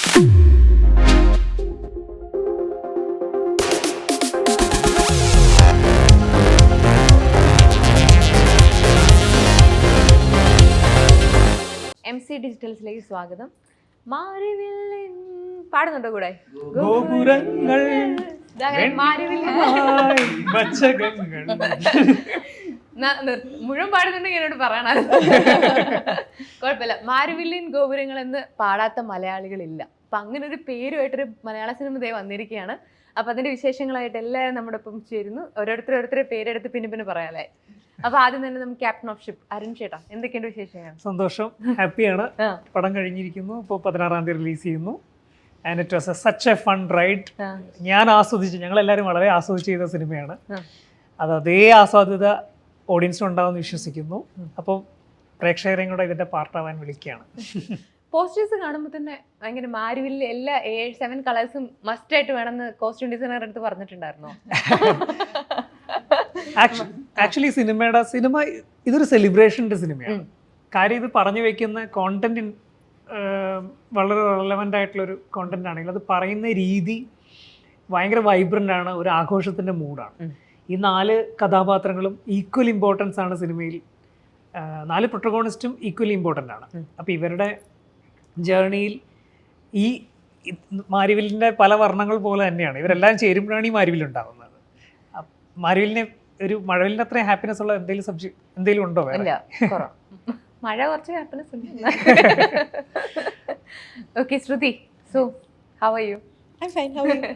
MC ഡിജിറ്റൽസിലേക്ക് സ്വാഗതം. മാരിവില്ലിൻ പാടുന്നുണ്ടോ കൂടെ? ഗോപുരങ്ങൾ മുഴുവൻ പാടുന്നുണ്ടെങ്കിൽ എന്നോട് പറയണമായിരുന്നു. കുഴപ്പമില്ല. മാരിവില്ലിൻ ഗോപുരങ്ങൾ എന്ന് പാടാത്ത മലയാളികളില്ല. അപ്പൊ അങ്ങനെ ഒരു പേരുമായിട്ടൊരു മലയാള സിനിമ ദേ വന്നിരിക്കുകയാണ്. അപ്പൊ അതിന്റെ വിശേഷങ്ങളായിട്ട് എല്ലാവരും നമ്മുടെ ഒപ്പം ചേരുന്നു. ഓരോരുത്തരുടെ പേരെടുത്ത് പിന്നെ പറയാല്ലേ. അപ്പൊ ആദ്യം തന്നെ നമുക്ക് ക്യാപ്റ്റൻ ഓഫ് ഷിപ്പ് അരുൺ ചേട്ടാ, എന്തൊക്കെയുണ്ട് വിശേഷങ്ങൾ? സന്തോഷം, ഹാപ്പിയാണ്. പടം കഴിഞ്ഞിരിക്കുന്നു. ഇപ്പോൾ 16-ാം തീയതി റിലീസ് ചെയ്യുന്നു. And it was such A fun ride. ഞാൻ ആസ്വദിച്ചു, ഞങ്ങളെല്ലാവരും വളരെ ആസ്വദിച്ച് ചെയ്ത സിനിമയാണ്. അത് അതേ ആസ്വാദ്യത ഓഡിയൻസിനുണ്ടാവുമെന്ന് വിശ്വസിക്കുന്നു. അപ്പം പ്രേക്ഷകരെയും കൂടെ ഇതിന്റെ പാർട്ടാവാൻ വിളിക്കുകയാണ്. പോസ്റ്റേഴ്സ് കാണുമ്പോൾ തന്നെ ഭയങ്കര മാരിവില്ല് എല്ലാ 7 കളേഴ്സും മസ്റ്റ് ആയിട്ട് വേണമെന്ന് കോസ്റ്റ്യൂം ഡിസൈനർ അടുത്ത് പറഞ്ഞിട്ടുണ്ടായിരുന്നോ? ആക്ച്വലി സിനിമ ഇതൊരു സെലിബ്രേഷൻ്റെ സിനിമയാണ്. കാര്യം ഇത് പറഞ്ഞു വെക്കുന്ന കോണ്ടന്റ് വളരെ റെലവൻ്റ് ആയിട്ടുള്ളൊരു കോണ്ടന്റ് ആണെങ്കിൽ അത് പറയുന്ന രീതി ഭയങ്കര വൈബ്രൻ്റ് ആണ്, ഒരു ആഘോഷത്തിൻ്റെ മൂഡാണ്. ഈ 4 കഥാപാത്രങ്ങളും ഈക്വൽ ഇമ്പോർട്ടൻസ് ആണ് സിനിമയിൽ. 4 പ്രൊട്ടഗോണിസ്റ്റും ഈക്വലി ഇമ്പോർട്ടൻ്റ് ആണ്. അപ്പോൾ ഇവരുടെ ജേർണിയിൽ ഈ മാരിവില്ലിൻ്റെ പല വർണ്ണങ്ങൾ പോലെ തന്നെയാണ്. ഇവരെല്ലാം ചേരുമ്പോഴാണ് ഈ മാരിവില്ലുണ്ടാകുന്നത്. മാരിവില്ലിനെ ഒരു മഴവിലിന്റെ അത്രയും ഹാപ്പിനെസ് ഉള്ള എന്തെങ്കിലും ഉണ്ടോ? മഴ കുറച്ച് ഹാപ്പിനെസ് ഉണ്ട്. Okay Shruti, so how are you? I'm fine, how are you?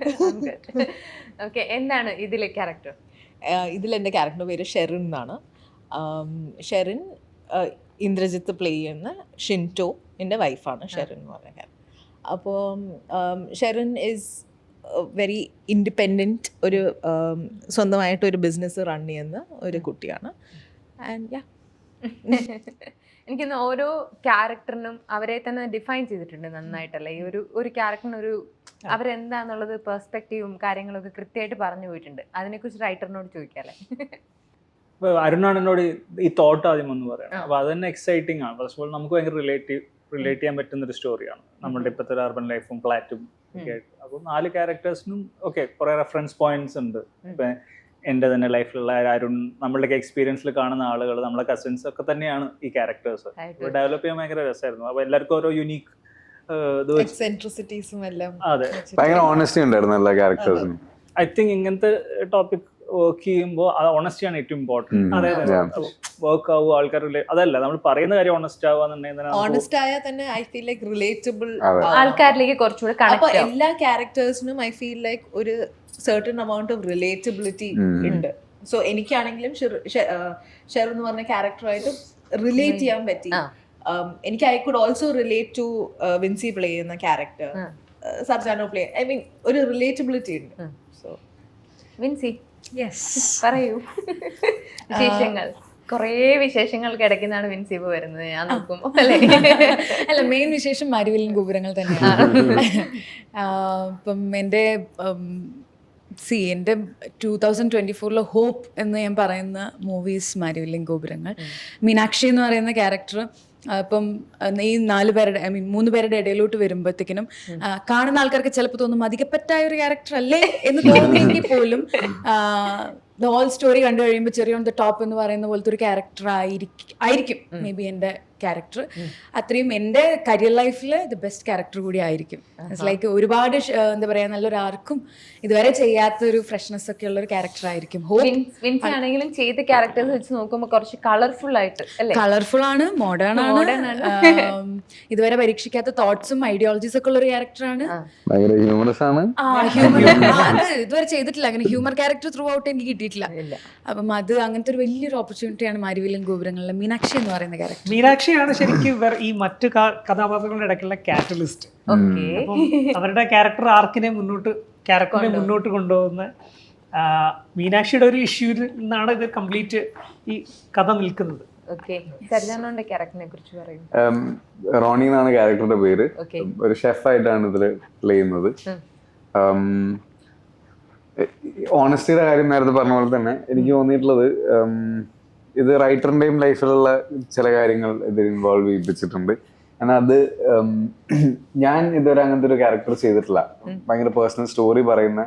Okay, എന്താണ് ഇതിലെ ക്യാരക്ടർ? ഇതിലെൻ്റെ ക്യാരക്ടറിൻ്റെ പേര് ഷെറിൻ എന്നാണ്. ഷെറിൻ ഇന്ദ്രജിത്ത് പ്ലേ ചെയ്യുന്ന ഷിൻറ്റോൻ്റെ വൈഫാണ് ഷെറിൻ എന്ന് പറഞ്ഞ ക്യാരക്ടർ. അപ്പോൾ ഷെറിൻ ഈസ് വെരി ഇൻഡിപെൻഡൻറ്റ്, ഒരു സ്വന്തമായിട്ടൊരു ബിസിനസ് റൺ ചെയ്യുന്ന ഒരു കുട്ടിയാണ്. ആൻഡ് യാ, എനിക്കൊന്ന് ഓരോ ക്യാരക്ടറിനും അവരെ തന്നെ ഡിഫൈൻ ചെയ്തിട്ടുണ്ട് നന്നായിട്ടല്ലേ. ഈ ഒരു ക്യാരക്ടറിനൊരു അവരെന്താന്നുള്ളത് പെർസ്പെക്റ്റീവും കാര്യങ്ങളൊക്കെ കൃത്യമായിട്ട് പറഞ്ഞു പോയിട്ടുണ്ട്. അതിനെക്കുറിച്ച് റൈറ്ററിനോട് ചോദിക്കാല്ലേ? അരുണാണ് എന്നോട് ഈ തോട്ട് ആദ്യം ഒന്ന് പറയാം. അപ്പോൾ അത് തന്നെ എക്സൈറ്റിംഗ് ആണ്. ഫസ്റ്റ് ഓഫ് ഓൾ നമുക്ക് ഭയങ്കര റിലേറ്റ് ചെയ്യാൻ പറ്റുന്നൊരു സ്റ്റോറിയാണ്. നമ്മുടെ ഇപ്പോഴത്തെ ഒരു അർബൻ ലൈഫും ഫ്ലാറ്റും ഒക്കെ ആയിട്ട്. അപ്പോൾ 4 ക്യാരക്ടേഴ്സിനും ഓക്കെ കുറേ റെഫറൻസ് പോയിന്റ്സ് ഉണ്ട്. ഇപ്പം എൻ്റെ തന്നെ ലൈഫിലുള്ള അരുൺ, നമ്മളുടെ എക്സ്പീരിയൻസിൽ കാണുന്ന ആളുകൾ, നമ്മളെ കസിൻസ് ഒക്കെ തന്നെയാണ് ഈ ക്യാരക്ടേഴ്സ്. ഡെവലപ്പ് ചെയ്യാൻ ഭയങ്കര രസമായിരുന്നു. അപ്പോൾ എല്ലാവർക്കും ഓരോ യുണീക്ക് എക്സെൻട്രിസിറ്റീസും എല്ലാം. അതെ, ഭയങ്കര ഓണസ്റ്റി ഉണ്ടായിരുന്നു എല്ലാ ക്യാരക്ടേഴ്സിനും. ഐ തിങ്ക് ഇങ്ങനത്തെ ടോപ്പിക് വർക്ക് ചെയ്യുമ്പോൾ അത് ഓണസ്റ്റിയാണ് ഏറ്റവും ഇമ്പോർട്ടൻറ്റ്. വർക്ക് ആവുക, ആൾക്കാർ അതല്ല നമ്മൾ പറയുന്ന കാര്യം ഓണസ്റ്റ് ആവുക. ഓണസ്റ്റ് ആയാൽ തന്നെ ഐ ഫീൽ ലൈക്ക് റിലേറ്റബിൾ ആൾക്കാരിലേക്ക് കുറച്ചുകൂടെ കണക്ട്. അപ്പോൾ എല്ലാ ക്യാരക്ടേഴ്സിനും ഐ ഫീൽ ലൈക്ക് ഒരു സർട്ടൺ എമൗണ്ട് ഓഫ് റിലേറ്റബിലിറ്റി ഉണ്ട്. സോ എനിക്കാണെങ്കിലും ഷെർ എന്ന് പറഞ്ഞ ക്യാരക്ടറായിട്ട് റിലേറ്റ് ചെയ്യാൻ പറ്റി. എനിക്ക് I could also relate to Vincy play ചെയ്യുന്ന character, Sarjano play, I mean ഒരു റിലേറ്റബിലിറ്റി ഉണ്ട്. സോ വിൻസി, പറയൂ വിശേഷങ്ങൾ. കുറേ വിശേഷങ്ങൾക്ക് ഇടയ്ക്കുന്നാണ് വിൻസി ഇപ്പോൾ വരുന്നത് ഞാൻ നോക്കുമ്പോൾ, അല്ലേ? അല്ല, മെയിൻ വിശേഷം മാരിവില്ലിൻ ഗോപുരങ്ങൾ തന്നെയാണ്. ഇപ്പം എൻ്റെ 2024 ഹോപ്പ് എന്ന് ഞാൻ പറയുന്ന മൂവീസ് മാരിവില്ലിൻ ഗോപുരങ്ങൾ. മീനാക്ഷി എന്ന് പറയുന്ന ക്യാരക്ടർ ഇപ്പം ഈ 4 പേരുടെ 3 പേരുടെ ഇടയിലോട്ട് വരുമ്പോഴത്തേക്കിനും കാണുന്ന ആൾക്കാർക്ക് ചിലപ്പോൾ തോന്നും അധികപ്പറ്റായ ഒരു ക്യാരക്ടർ അല്ലേ എന്ന് തോന്നിയെങ്കിൽ പോലും ദ ഹോൾ സ്റ്റോറി കണ്ടു കഴിയുമ്പോൾ ചെറിയ ഓൺ ദ ടോപ്പ് എന്ന് പറയുന്ന പോലത്തെ ഒരു ക്യാരക്ടർ ആയിരിക്കും മേ ബി എൻ്റെ ക്യാരക്ടർ. അത്രയും എൻ്റെ കരിയർ ലൈഫിൽ ദ ബെസ്റ്റ് ക്യാരക്ടർ കൂടി ആയിരിക്കും. ഇറ്റ്സ് ലൈക്ക് ഒരുപാട് എന്താ പറയുക, നല്ലൊരു ആർക്കും ഇതുവരെ ചെയ്യാത്തൊരു ഫ്രഷ്നെസ് ഒക്കെ ഉള്ള ഒരു ക്യാരക്ടർ ആയിരിക്കും. വിൻസി ആണെങ്കിലും ചെയ്ത ക്യാരക്ടേഴ്സ് വെച്ച് നോക്കുമ്പോൾ കുറച്ച് കളർഫുൾ ആയിട്ട്, കളർഫുൾ ആണ്, മോഡേൺ ആണ്, ഇതുവരെ പരീക്ഷിക്കാത്ത തോട്ട്സും ഐഡിയോളജീസ് ഒക്കെ ഉള്ള ഒരു ക്യാരക്ടറാണ്. ഇതുവരെ ചെയ്തിട്ടില്ല അങ്ങനെ ഹ്യൂമർ ക്യാരക്ടർ ത്രൂ ഔട്ട് എനിക്ക് കിട്ടിയിട്ടില്ല. അപ്പം അത് അങ്ങനത്തെ ഒരു വലിയൊരു ഓപ്പർച്യൂണിറ്റിയാണ് മാരിവില്ലിൻ ഗോപുരങ്ങളിലെ മീനാക്ഷി എന്ന് പറയുന്ന ക്യാരക്ടർ. മീനാക്ഷിയാണ് ശരിക്കും ഈ മറ്റു കഥാപാത്രങ്ങളുടെ ഇടയ്ക്കുള്ള കാറ്റലിസ്റ്റ്. അപ്പം അവരുടെ ക്യാരക്ടർ ആർക്കിനെ മുന്നോട്ട് കൊണ്ടുപോകുന്ന മീനാക്ഷിയുടെ ഒരു ഇഷ്യൂവിൽ നിന്നാണ് ഇത് കംപ്ലീറ്റ് ഈ കഥ നിൽക്കുന്നത്. റോണി എന്നാണ് ക്യാരക്ടറുടെ പേര്. ഒരു ഷെഫായിട്ടാണ് ഇതിൽ പ്ലേ ചെയ്യുന്നത്. ഓണസ്റ്റിയുടെ കാര്യം നേരത്തെ പറഞ്ഞ പോലെ തന്നെ എനിക്ക് തോന്നിയിട്ടുള്ളത് ഇത് റൈറ്ററിന്റെയും ലൈഫിലുള്ള ചില കാര്യങ്ങൾ ഇതിൽ ഇൻവോൾവ് ചെയ്യിപ്പിച്ചിട്ടുണ്ട്. കാരണം അത് ഞാൻ ഇതുവരെ അങ്ങനത്തെ ഒരു ക്യാരക്ടർ ചെയ്തിട്ടില്ല. ഭയങ്കര പേഴ്സണൽ സ്റ്റോറി പറയുന്ന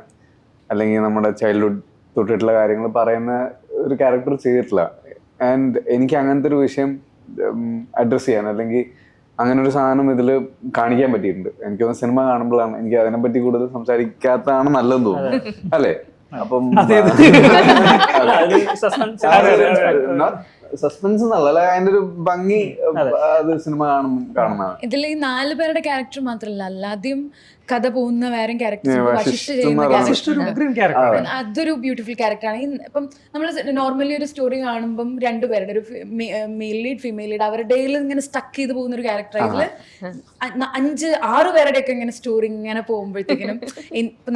അല്ലെങ്കിൽ നമ്മുടെ ചൈൽഡ്ഹുഡ് തൊട്ടിട്ടുള്ള കാര്യങ്ങൾ പറയുന്ന ഒരു ക്യാരക്ടർ ചെയ്തിട്ടില്ല. ആൻഡ് എനിക്ക് അങ്ങനത്തെ ഒരു വിഷയം അഡ്രസ്സ് ചെയ്യാൻ അല്ലെങ്കിൽ അങ്ങനെ ഒരു സാധനം ഇതിൽ കാണിക്കാൻ പറ്റിയിട്ടുണ്ട്. എനിക്കൊന്ന് സിനിമ കാണുമ്പോഴാണ് എനിക്ക് അതിനെപ്പറ്റി കൂടുതൽ സംസാരിക്കാത്തതാണ് നല്ലതെന്ന് തോന്നുന്നു, അല്ലേ? അപ്പം സസ്പെൻസ് എന്നല്ല, അതിന്റെ ഒരു ഭംഗി അത് സിനിമ കാണുന്നതാണ്. ഇതിൽ ഈ 4 പേരുടെ ക്യാരക്ടർ മാത്രമല്ല, അല്ലാതെയും കഥ പോകുന്ന വേറെ ക്യാരക്ടേഴ്സ്, വശിഷ്ഠ ചെയ്യുന്ന ക്യാരക്ടർ, അതൊരു ബ്യൂട്ടിഫുൾ ക്യാരക്ടറാണ്. ഇപ്പം നമ്മൾ നോർമലി ഒരു സ്റ്റോറി കാണുമ്പം 2 പേരുടെ, ഒരു മെയിൽ ലീഡ് ഫീമെയിൽ ലീഡ്, അവരുടെ ഇങ്ങനെ സ്റ്റക്ക് ചെയ്ത് പോകുന്ന ഒരു ക്യാരക്ടർ. ഇതില് 5-6 പേരുടെ ഒക്കെ ഇങ്ങനെ സ്റ്റോറി ഇങ്ങനെ പോകുമ്പോഴത്തേക്കിനും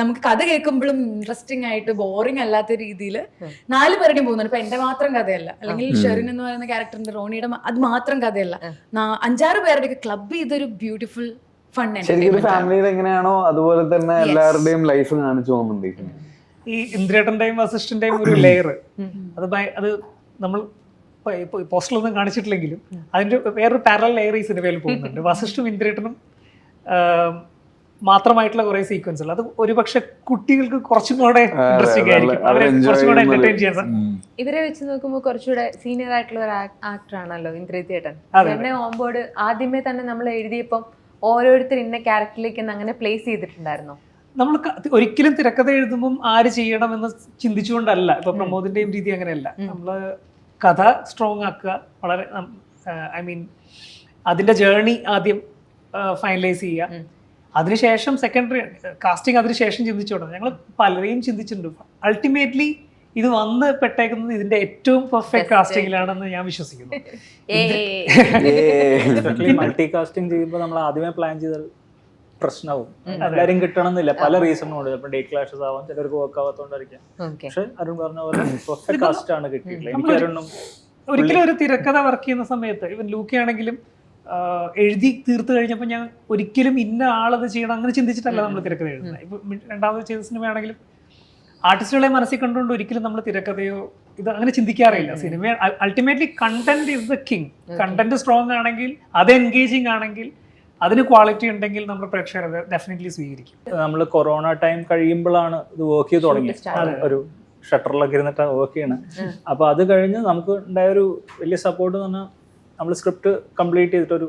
നമുക്ക് കഥ കേൾക്കുമ്പോഴും ഇൻട്രസ്റ്റിംഗ് ആയിട്ട് ബോറിംഗ് അല്ലാത്ത രീതിയിൽ 4 പേരുടെയും പോകുന്നുണ്ട്. ഇപ്പൊ എന്റെ മാത്രം കഥയല്ല, അല്ലെങ്കിൽ ഷെറിൻ എന്ന് പറയുന്ന ക്യാരക്ടറിന്റെ റോണിയുടെ അത് മാത്രം കഥയല്ല, 5-6 പേരുടെ ഒക്കെ ക്ലബ് ചെയ്തൊരു ബ്യൂട്ടിഫുൾ ഫൺ. ശരിക്കും ഫാമിലിയിൽ എങ്ങനെയാണോ അതുപോലെ തന്നെ എല്ലാവരുടെയും ലൈഫ് കാണിച്ചു പോകുന്നുണ്ട്. ഈ ഇന്ദ്രേട്ടന്റെയും വസിഷ്ഠന്റെയും ഒരു ലെയർ അത് നമ്മൾ പോസ്റ്ററിലൊന്നും കാണിച്ചിട്ടില്ലെങ്കിലും അതിന്റെ വേറൊരു പാരലൽ ലെയർ ഈ സിനിമയിൽ പോകുന്നുണ്ട്. വസിഷ്ഠും ഇന്ദ്രേട്ടനും മാത്രമായിട്ടുള്ള കുറെ സീക്വൻസുകൾ, അത് ഒരുപക്ഷെ കുട്ടികൾക്ക് കുറച്ചും കൂടെ ഇൻട്രസ്റ്റിംഗ് ആയിരിക്കും, അവരെ കുറച്ചും കൂടെ എന്റർടൈൻ ചെയ്യാൻ. ഇവരെ വെച്ച് നോക്കുമ്പോൾ കുറച്ചുകൂടെ സീനിയർ ആയിട്ടുള്ള ഒരു ആക്ടർ ആണല്ലോ ഇന്ദ്രജിത്തേട്ടൻ. എന്നെ ഓൺബോർഡ് ആദ്യമേ തന്നെ നമ്മൾ എഴുതിയപ്പം ഓരോരുത്തർ ഇന്ന ക്യാരക്ടറിലേക്ക് അങ്ങനെ പ്ലേസ് ചെയ്തിട്ടുണ്ടായിരുന്നോ? നമ്മൾ ഒരിക്കലും തിരക്കഥ എഴുതുമ്പം ആര് ചെയ്യണം എന്ന് ചിന്തിച്ചുകൊണ്ടല്ല. ഇപ്പൊ പ്രമോദിന്റെയും രീതി അങ്ങനെയല്ല. നമ്മള് കഥ സ്ട്രോങ് ആക്കുക, വളരെ ഐ മീൻ അതിന്റെ ജേർണി ആദ്യം ഫൈനലൈസ് ചെയ്യുക, അതിനുശേഷം സെക്കൻഡറി കാസ്റ്റിംഗ് അതിനുശേഷം ചിന്തിച്ചോളാം. ഞങ്ങൾ പലരെയും ചിന്തിച്ചിട്ടുണ്ട്. അൾട്ടിമേറ്റ്ലി ഇത് വന്ന് പെട്ടേക്കുന്നത് ഇതിന്റെ ഏറ്റവും പെർഫെക്റ്റ് കാസ്റ്റിംഗിലാണെന്ന് ഞാൻ വിശ്വസിക്കുന്നു. മൾട്ടി കാസ്റ്റിംഗ് ചെയ്യുമ്പോൾ നമ്മൾ ആദ്യമേ പ്ലാൻ ചെയ്താൽ പ്രശ്നവും എല്ലാരും കിട്ടണമെന്നില്ല, പല റീസണുണ്ട്. ചിലപ്പോൾ ഡേറ്റ് ക്ലാഷസ് ആവാം, ചിലർക്ക് വർക്ക് ആവാത്തോണ്ടായിരിക്കാം. പക്ഷെ അരുൺ പറഞ്ഞ പോലെ പെർഫെക്റ്റ് കാസ്റ്റ് ആണ് കിട്ടിയിട്ടില്ല. എനിക്ക് അരുണും ഒരിക്കലും ഒരു തിരക്കഥ വർക്ക് ചെയ്യുന്ന സമയത്ത് ഇവൻ ലൂക്കയാണെങ്കിലും എഴുതി തീർത്ത് കഴിഞ്ഞപ്പോൾ ഞാൻ ഒരിക്കലും ഇന്ന ആളത് ചെയ്യണം അങ്ങനെ ചിന്തിച്ചിട്ടല്ല നമ്മൾ തിരക്കഥ എഴുതുന്നത്. ഇപ്പൊ രണ്ടാമത് ചെയ്ത സിനിമയാണെങ്കിലും ആർട്ടിസ്റ്റുകളെ മനസ്സിൽ കണ്ടുകൊണ്ട് ഒരിക്കലും നമ്മൾ തിരക്കഥയോ ഇത് അങ്ങനെ ചിന്തിക്കാറില്ല. Cinema ultimately content is the king. Content strong ആണെങ്കിൽ, അത് എൻഗേജിങ് ആണെങ്കിൽ, അതിന് ക്വാളിറ്റി ഉണ്ടെങ്കിൽ നമ്മുടെ പ്രേക്ഷകർ ഡെഫിനറ്റ്ലി സ്വീകരിക്കും. നമ്മൾ കൊറോണ ടൈം കഴിയുമ്പോഴാണ് ഇത് വർക്ക് ചെയ്ത് തുടങ്ങിയത്. ഒരു ഷട്ടറിലൊക്കെ ഇരുന്നിട്ട് വർക്ക് ചെയ്യണം. അപ്പൊ അത് കഴിഞ്ഞ് നമുക്ക് ഉണ്ടായ ഒരു വലിയ സപ്പോർട്ട് എന്ന് പറഞ്ഞാൽ നമ്മൾ സ്ക്രിപ്റ്റ് കംപ്ലീറ്റ് ചെയ്തിട്ടൊരു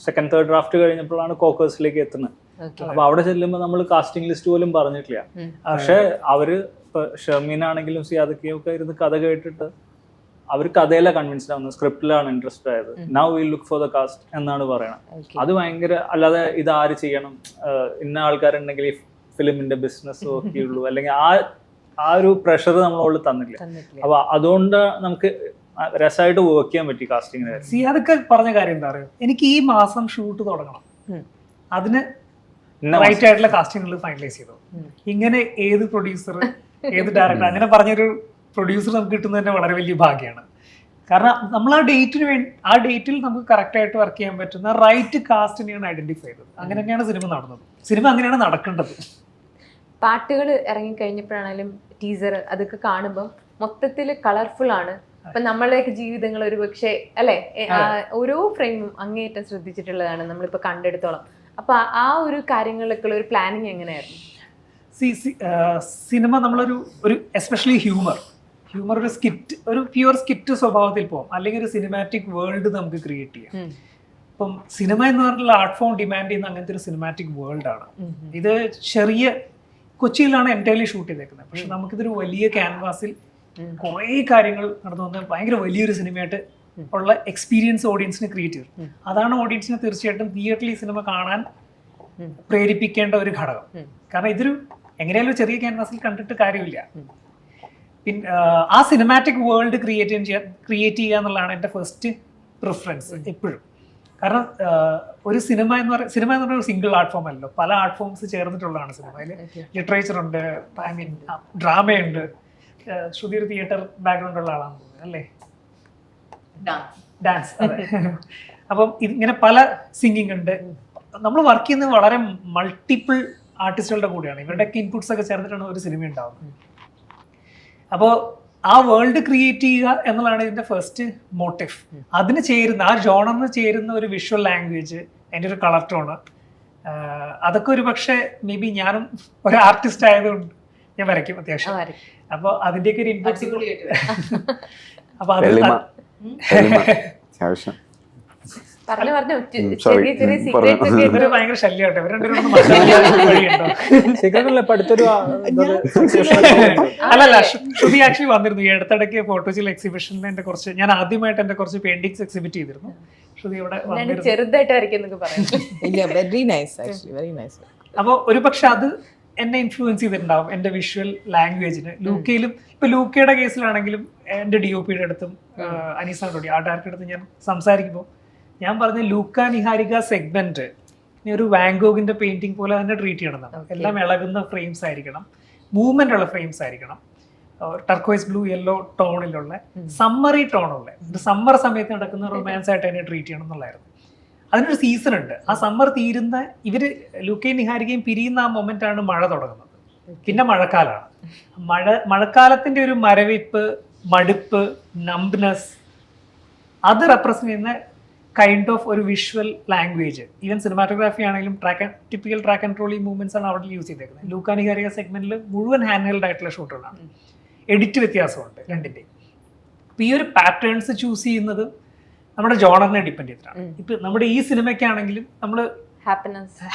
സെക്കൻഡ് തേർഡ് ഡ്രാഫ്റ്റ് കഴിഞ്ഞപ്പോഴാണ് കോക്കേഴ്സിലേക്ക് എത്തുന്നത്. അപ്പൊ അവിടെ ചെല്ലുമ്പോൾ നമ്മൾ കാസ്റ്റിംഗ് ലിസ്റ്റ് പോലും പറഞ്ഞിട്ടില്ല. പക്ഷെ അവര് ഇപ്പൊ ഷർമീനാണെങ്കിലും സിയാദക്കും ഒക്കെ ഇരുന്ന് കഥ കേട്ടിട്ട് അവർ കഥയിലാണ് കൺവിൻസ്ഡ് ആവുന്നത്, സ്ക്രിപ്റ്റിലാണ് ഇൻട്രസ്റ്റ് ആയത്. Now will look for the cast എന്നാണ് പറയണത്. അത് ഭയങ്കര, അല്ലാതെ ഇത് ആര് ചെയ്യണം, ഇന്ന ആൾക്കാരുണ്ടെങ്കിൽ ഈ ഫിലിമിന്റെ ബിസിനസ് നോക്കിയുള്ളൂ, അല്ലെങ്കിൽ ആ ഒരു പ്രഷർ നമ്മളോട് തന്നില്ല. അപ്പൊ അതുകൊണ്ട് നമുക്ക് രസമായിട്ട് വർക്ക് ചെയ്യാൻ പറ്റി കാസ്റ്റിംഗ്. സിയാദൊക്കെ പറഞ്ഞ കാര്യം എന്താ പറയുക, എനിക്ക് ഈ മാസം ഷൂട്ട് തുടങ്ങണം, അതിന് റൈറ്റ് ആയിട്ടുള്ള കാസ്റ്റിംഗുകൾ ഫൈനലൈസ് ചെയ്തു. ഇങ്ങനെ ഏത് പ്രൊഡ്യൂസർ, ഏത് ഡയറക്ടർ അങ്ങനെ പറഞ്ഞൊരു പ്രൊഡ്യൂസർ നമുക്ക് കിട്ടുന്നത് തന്നെ വളരെ വലിയ ഭാഗ്യമാണ്. കാരണം നമ്മൾ ആ ഡേറ്റിൽ നമുക്ക് കറക്റ്റായിട്ട് വർക്ക് ചെയ്യാൻ പറ്റുന്ന റൈറ്റ് കാസ്റ്റിനെയാണ് ഐഡന്റിഫൈ ചെയ്തത്. അങ്ങനെ തന്നെയാണ് സിനിമ നടന്നത്. സിനിമ അങ്ങനെയാണ് നടക്കേണ്ടത്. പാട്ടുകൾ ഇറങ്ങിക്കഴിഞ്ഞപ്പോഴാണെങ്കിലും ടീസർ അതൊക്കെ കാണുമ്പോൾ മൊത്തത്തിൽ കളർഫുൾ ആണ്. അപ്പൊ നമ്മളുടെയൊക്കെ ജീവിതങ്ങൾ ഒരു പക്ഷേ അല്ലെ ഓരോ ഫ്രെയിമും അങ്ങേയറ്റം ശ്രദ്ധിച്ചിട്ടുള്ളതാണ് നമ്മളിപ്പോ കണ്ടെടുത്തോളം. അപ്പൊ ആ ഒരു കാര്യങ്ങളിലൊക്കെ ഒരു പ്ലാനിങ് എങ്ങനെയായിരുന്നു? സിനിമ നമ്മളൊരു എസ്പെഷ്യലി ഹ്യൂമർ ഒരു സ്കിറ്റ്, ഒരു പ്യുവർ സ്കിറ്റ് സ്വഭാവത്തിൽ പോകും, അല്ലെങ്കിൽ ഒരു സിനിമാറ്റിക് വേൾഡ് നമുക്ക് ക്രിയേറ്റ് ചെയ്യാം. ഇപ്പം സിനിമ എന്ന് പറഞ്ഞിട്ടുള്ള ആർട്ട് ഫോം ഡിമാൻഡ് ചെയ്യുന്ന അങ്ങനത്തെ ഒരു സിനിമാറ്റിക് വേൾഡാണ്. ഇത് ചെറിയ കൊച്ചിയിലാണ് എൻറ്റയർലി ഷൂട്ട് ചെയ്തേക്കുന്നത്. പക്ഷെ നമുക്കിതൊരു വലിയ ക്യാൻവാസിൽ കുറേ കാര്യങ്ങൾ നടന്നു വന്ന് ഭയങ്കര വലിയൊരു സിനിമയായിട്ട് ഉള്ള എക്സ്പീരിയൻസ് ഓഡിയൻസിന് ക്രിയേറ്റ് ചെയ്തു. അതാണ് ഓഡിയൻസിനെ തീർച്ചയായിട്ടും തിയേറ്ററിൽ ഈ സിനിമ കാണാൻ പ്രേരിപ്പിക്കേണ്ട ഒരു ഘടകം. കാരണം ഇതൊരു എങ്ങനെയാലും ചെറിയ ക്യാൻവാസിൽ കണ്ടിട്ട് കാര്യമില്ല. പിന്നെ ആ സിനിമാറ്റിക് വേൾഡ് ക്രിയേറ്റ് ചെയ്യുക എന്നുള്ളതാണ് എൻ്റെ ഫസ്റ്റ് പ്രിഫറൻസ് എപ്പോഴും. കാരണം ഒരു സിനിമ എന്ന് പറയുന്ന ഒരു സിംഗിൾ ആർട്ട് ഫോം അല്ലല്ലോ, പല ആർട്ട് ഫോംസ് ചേർന്നിട്ടുള്ളതാണ് സിനിമ. അതിൽ ലിറ്ററേച്ചർ ഉണ്ട്, ഐ മീൻ ഡ്രാമയുണ്ട്. ശ്രുതി ഒരു തിയേറ്റർ ബാക്ക്ഗ്രൗണ്ട് ഉള്ള ആളാണ് അല്ലേ? ഡാൻസ്. അതെ. അപ്പം ഇങ്ങനെ പല സിംഗിങ് ഉണ്ട്. നമ്മൾ വർക്ക് ചെയ്യുന്നത് വളരെ മൾട്ടിപ്പിൾ ആർട്ടിസ്റ്റുകളുടെ കൂടെയാണ്. ഇവരുടെയൊക്കെ ഇൻപുട്സ് ഒക്കെ ചേർന്നിട്ടാണ് ഒരു സിനിമ ഉണ്ടാവുന്നത്. അപ്പോൾ ആ വേൾഡ് ക്രിയേറ്റ് ചെയ്യുക എന്നുള്ളതാണ് ഇതിന്റെ ഫസ്റ്റ് മോട്ടീവ്. അതിന് ചേരുന്ന ആ ജോണറിന് ചേരുന്ന ഒരു വിഷ്വൽ ലാംഗ്വേജ്, അതിൻ്റെ ഒരു കളർ ടോണ്, അതൊക്കെ ഒരു പക്ഷേ മേ ബി ഞാനും ഒരു ആർട്ടിസ്റ്റ് ആയതുകൊണ്ട് ഞാൻ വരയ്ക്കും അത്യാവശ്യം. അപ്പോൾ അതിൻ്റെയൊക്കെ ഒരു ഇൻപുട്സ് അപ്പൊ അത് അത്യാവശ്യം പറഞ്ഞു ചെറിയ ചെറിയ സീക്രറ്റ്സ് ഒക്കെ ഇവര് ഭയങ്കര ശല്യമാട്ടെ ഇവർ രണ്ടുപേരും സീക്രട്ട് ഇപ്പൊ അടുത്തൊരു അല്ലല്ല ശ്രുതി ആക്ച്വലി വന്നിരുന്നു ഈ അടുത്തിടയ്ക്ക് ഫോട്ടോസിൽ എക്സിബിഷനിൽ എന്റെ കുറച്ച് ഞാൻ ആദ്യമായിട്ട് എന്റെ കുറച്ച് പെയിന്റിങ്സ് എക്സിബിറ്റ് ചെയ്തിരുന്നു. ശ്രുതി ഇവിടെ വന്നിരുന്നു. ചെറുതായിട്ട് വരയ്ക്കുന്നൊക്കെ പറയാം. Very nice actually, very nice. അപ്പോൾ ഒരു പക്ഷെ അത് എന്നെ ഇൻഫ്ലുവൻസ് ചെയ്തിട്ടുണ്ടാവും എൻ്റെ വിഷ്വൽ ലാംഗ്വേജിന്. ലൂക്കയിലും ഇപ്പൊ ലൂക്കയുടെ കേസിലാണെങ്കിലും എൻ്റെ DOP-യുടെ അടുത്തും അനീസാണ്ടോടി ആ ഡയറക്ടറുടെ അടുത്ത് ഞാൻ സംസാരിക്കുമ്പോൾ ഞാൻ പറഞ്ഞ ലൂക്ക നിഹാരിക സെഗ്മെന്റ് ഒരു വാൻഗോഗിന്റെ പെയിന്റിംഗ് പോലെ തന്നെ ട്രീറ്റ് ചെയ്യണം. എല്ലാം ഇളകുന്ന ഫ്രെയിംസ് ആയിരിക്കണം, മൂവ്മെന്റ് ഉള്ള ഫ്രെയിംസ് ആയിരിക്കണം, ടർക്കോയ്സ് ബ്ലൂ യെല്ലോ ടോണിലുള്ള സമ്മറി ടോണുള്ള ഒരു സമ്മർ സമയത്ത് നടക്കുന്ന റൊമാൻസ് ആയിട്ട് തന്നെ ട്രീറ്റ് ചെയ്യണം എന്നുള്ളായിരുന്നു. അതിനൊരു സീസൺ ഉണ്ട്. ആ സമ്മർ തീരുന്ന ഇവര് ലൂക്കയും നിഹാരികയും പിരിയുന്ന ആ മൊമെന്റ് ആണ് മഴ തുടങ്ങുന്നത്. പിന്നെ മഴക്കാലമാണ്. മഴക്കാലത്തിന്റെ ഒരു മരവിപ്പ്, മടുപ്പ്, നംബ്നെസ് അത് റെപ്രസെന്റ് ചെയ്യുന്ന കൈൻഡ് ഓഫ് ഒരു വിഷ്വൽ ലാംഗ്വേജ്. ഈവൻ സിനിമാറ്റോഗ്രാഫി ആണെങ്കിലും typical track and trolley movements ആണ് അവിടെ യൂസ് ചെയ്തേക്കുന്നത്. ലൂക്ക നിഹാരിക സെഗ്മെന്റിൽ മുഴുവൻ ഹാൻഡ് ഹെൽഡ് ആയിട്ടുള്ള ഷോട്ടുകളാണ്. എഡിറ്റ് വ്യത്യാസമുണ്ട് രണ്ടിൻ്റെയും. അപ്പോൾ ഈ ഒരു പാറ്റേൺസ് ചൂസ് ചെയ്യുന്നത് നമ്മുടെ ജോണറിനെ ഡിപ്പെൻഡ് ചെയ്തിട്ടാണ്. ഇപ്പൊ നമ്മുടെ ഈ സിനിമയ്ക്കാണെങ്കിലും നമ്മൾ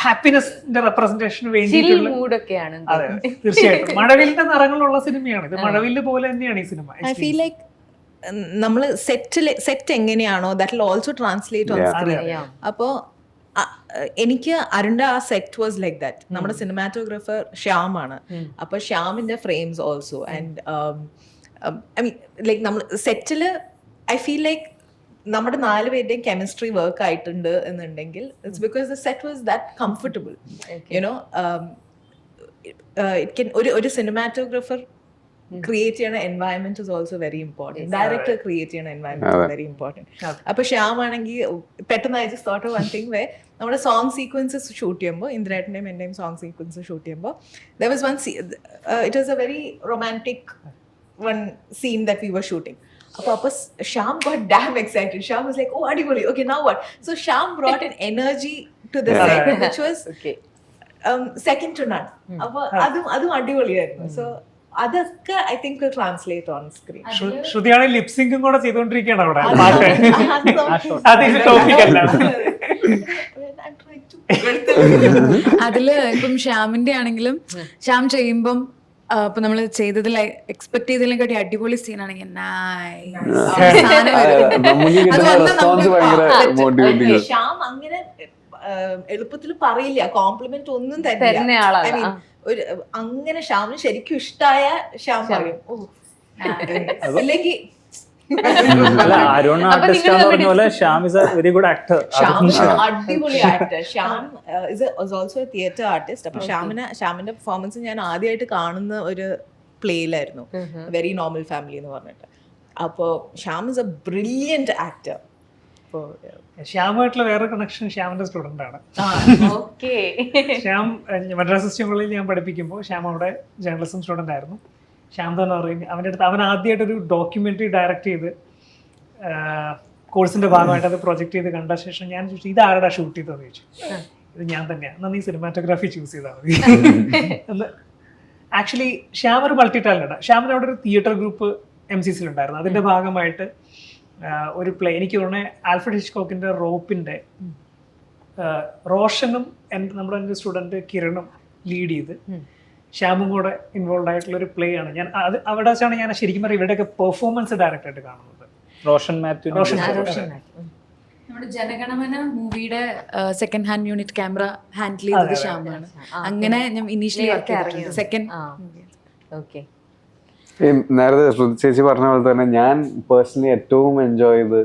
ഹാപ്പിനെസിന്റെ റെപ്രസെന്റേഷന് വേണ്ടിയിട്ടുള്ള മൂഡൊക്കെയാണ്. അതെ തീർച്ചയായിട്ടും മഴവില്ലിന്റെ നിറങ്ങളുള്ള സിനിമയാണ് ഇത്. മഴവില്ല് പോലെ തന്നെയാണ് ഈ സിനിമ. ഐ ഫീൽ ലൈക്ക് നമ്മൾ സെറ്റ് എങ്ങനെയാണോ that will also translate on screen. അപ്പോൾ എനിക്ക് അരുണിന്റെ ആ സെറ്റ് വാസ് ലൈക്ക് ദാറ്റ്. നമ്മുടെ സിനിമാറ്റോഗ്രാഫർ ശ്യാമാണ്. അപ്പോൾ ശ്യാമിന്റെ frames also and I mean like നമ്മൾ സെറ്റിൽ ഐ ഫീൽ ലൈക്ക് നമ്മുടെ 4 പേരുടെയും കെമിസ്ട്രി വർക്ക് ആയിട്ടുണ്ട് എന്നുണ്ടെങ്കിൽ it's because the set was that comfortable. You know it can ഒരു സിനിമാറ്റോഗ്രാഫർ ക്രിയേറ്റ് ചെയ്യണ environment is also very important. Director create ചെയ്യണ എൻവയൺമെന്റ് വെരി ഇമ്പോർട്ടൻറ്റ്. അപ്പൊ ശ്യാം ആണെങ്കിൽ പെട്ടെന്ന് I just thought of one thing way നമ്മുടെ song sequences shoot ചെയ്യുമ്പോൾ ഇന്ദ്രേട്ടൻ്റെയും എൻ്റെയും സോങ് സീക്വൻസസ് ഷൂട്ട് ചെയ്യുമ്പോൾ there was one it was a very romantic one scene that we were shooting. അപ്പോൾ Shyam got damn excited. Shyam was like, oh adivoli, okay now what? So Shyam brought an energy to the set which was second to none. അപ്പോൾ അതും അടിപൊളിയായിരുന്നു. So അതൊക്കെ I think will translate on screen. ശ്രുതിയാണ് ലിപ്സിങ്കും കൂടെ ചെയ്തുകൊണ്ടിരിക്കുകയാണ് അവിടെ. അതിന്റെ ടോപ്പിക് അല്ല. അതില് ഇപ്പം ശ്യാമിന്റെ ആണെങ്കിലും ശ്യാം ചെയ്യുമ്പം ഇപ്പൊ നമ്മൾ ചെയ്തതിൽ എക്സ്പെക്ട് ചെയ്തതിനെക്കാട്ടി അടിപൊളി സീൻ ആണെങ്കിൽ ശ്യാം അങ്ങനെ എളുപ്പത്തിൽ പറയില്ല, കോംപ്ലിമെന്റ് ഒന്നും തന്നെ. ഒരു അങ്ങനെ ശ്യാമിന് ശരിക്കും ഇഷ്ടായ ശ്യാം പറയും. ഓ അല്ലെങ്കിൽ അടിപൊളി actor. Shyam is also A theatre artist. അപ്പൊ ശ്യാമിന്റെ പെർഫോമൻസ് ഞാൻ ആദ്യമായിട്ട് കാണുന്ന ഒരു പ്ലേയിലായിരുന്നു, വെരി നോർമൽ ഫാമിലി എന്ന് പറഞ്ഞിട്ട്. അപ്പോൾ Shyam is a brilliant actor. ശ്യാമായിട്ടുള്ള വേറെ കണക്ഷൻ ശ്യാമിന്റെ സ്റ്റുഡന്റ് ആണ്. ശ്യാം മദ്രാസ് സിസ്റ്റം കോളേജിൽ ഞാൻ പഠിപ്പിക്കുമ്പോൾ ശ്യാം അവിടെ ജേർണലിസം സ്റ്റുഡന്റ് ആയിരുന്നു. ശ്യാം തന്നെ പറയും അവൻ്റെ അടുത്ത് അവൻ ആദ്യമായിട്ടൊരു ഡോക്യുമെന്ററി ഡയറക്റ്റ് ചെയ്ത് കോഴ്സിന്റെ ഭാഗമായിട്ട് അത് പ്രൊജക്ട് ചെയ്ത് കണ്ട ശേഷം ഞാൻ ചോദിച്ചു ഇത് ആരുടെ ഷൂട്ട് ചെയ്തതെന്ന് ചോദിച്ചു. ഇത് ഞാൻ തന്നെയാണ്. എന്നാൽ നീ സിനിമാറ്റോഗ്രാഫി ചൂസ് ചെയ്താൽ മതി എന്ന്. ആക്ച്വലി ശ്യാം ഒരു മൾട്ടി ടാലന്റാണ്. ശ്യാമിന് അവിടെ ഒരു തിയേറ്റർ ഗ്രൂപ്പ് MCC ഉണ്ടായിരുന്നു. അതിന്റെ ഭാഗമായിട്ട് ഒരു പ്ലേ എനിക്ക് തോന്നുന്നത് ആൽഫ്രഡ് ഹിച്ച്കോക്കിന്റെ റോപ്പിന്റെ റോഷനും നമ്മുടെ എൻ്റെ സ്റ്റുഡന്റ് കിരണും ലീഡ് ചെയ്ത് ശ്യാമും കൂടെ ഇൻവോൾവ് ആയിട്ടുള്ള ഒരു പ്ലേ ആണ്. ഞാൻ അത് അവിടെ വെച്ചാണ് ഞാൻ ശരിക്കും പറയുക ഇവരുടെയൊക്കെ പെർഫോമൻസ് ഡയറക്റ്റ് ആയിട്ട് കാണുന്നത്. റോഷൻ മാത്യു നമ്മുടെ ജനഗണമന മൂവിയുടെ second hand unit camera handle ചെയ്തത് ശ്യാമാണ്. അങ്ങനെ ഞാൻ ഇനീഷ്യലി സെക്കൻഡ്. നേരത്തെ ശ്രുതി ചേച്ചി പറഞ്ഞ പോലെ തന്നെ ഞാൻ പേഴ്സണലി ഏറ്റവും എൻജോയ് ചെയ്ത്